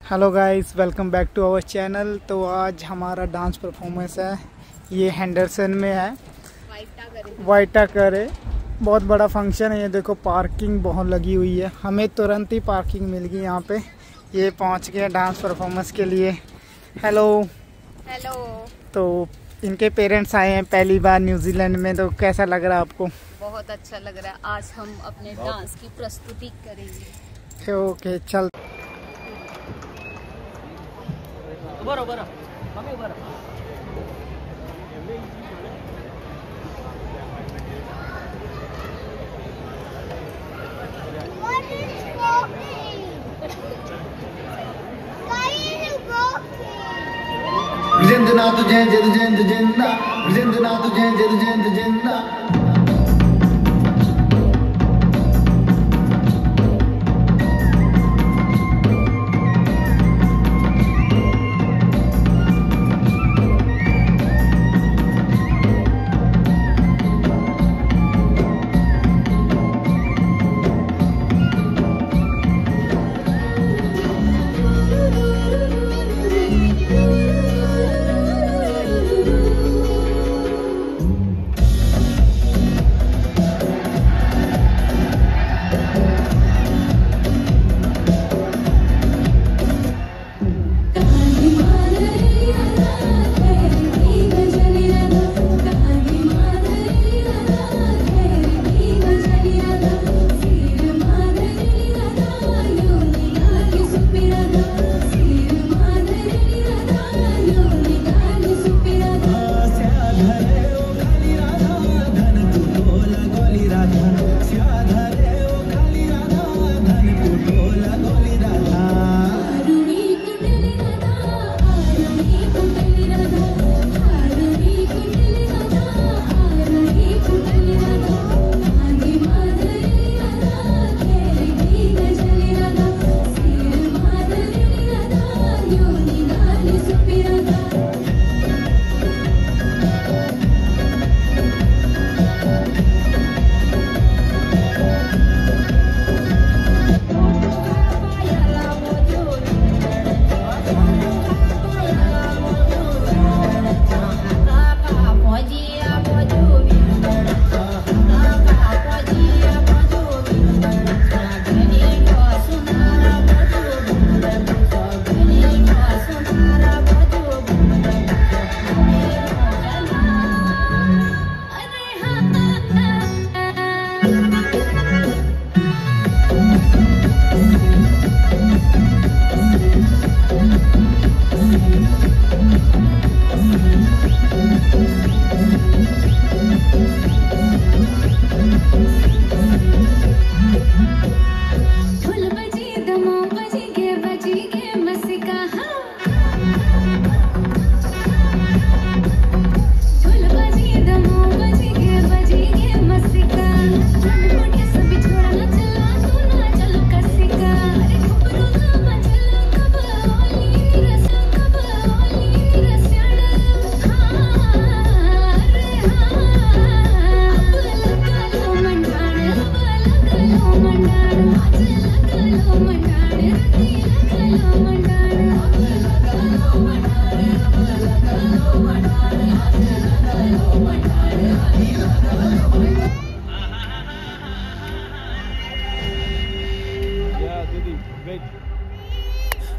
Hello guys, welcome back to our channel. तो आज हमारा डांस परफॉर्मेंस है, ये हेंडरसन में है, वाइटा करे। बहुत बड़ा फंक्शन है। ये देखो पार्किंग बहुत लगी हुई है, हमें तुरंत ही पार्किंग मिल गई यहाँ पे। ये पहुँच गए डांस परफॉर्मेंस के लिए। Hello hello. तो इनके पेरेंट्स आए हैं पहली बार न्यूजीलैंड में, तो कैसा लग रहा है आपको? बहुत अच्छा लग रहा है। आज हम अपने डांस की प्रस्तुति करेंगे। ओके चल। जिंदना तुझे जिंद जिंद जिंदा, जिंदना तुझे जिंद जिंद जिंदा।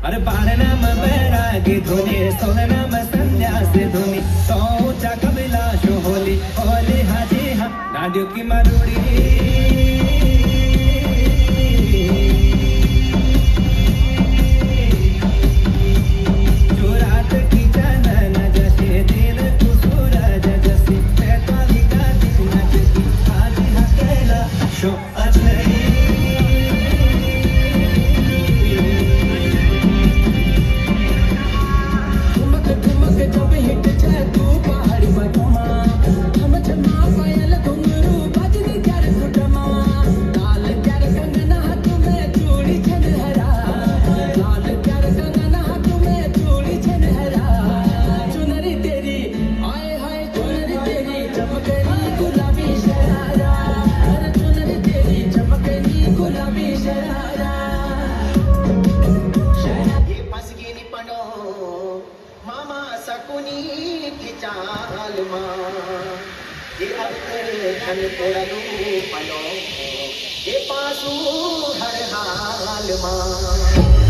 अरे पारनाम बैरागी धुनी, सोहनाम संध्या से धुनी, सोचा कबिलाश होली होली हाजी हम नाडियों की मरुड़ी। पुनीत चाल मां ये अब तेरे धन तोड़ू पलो ये पासू हर हाल मां।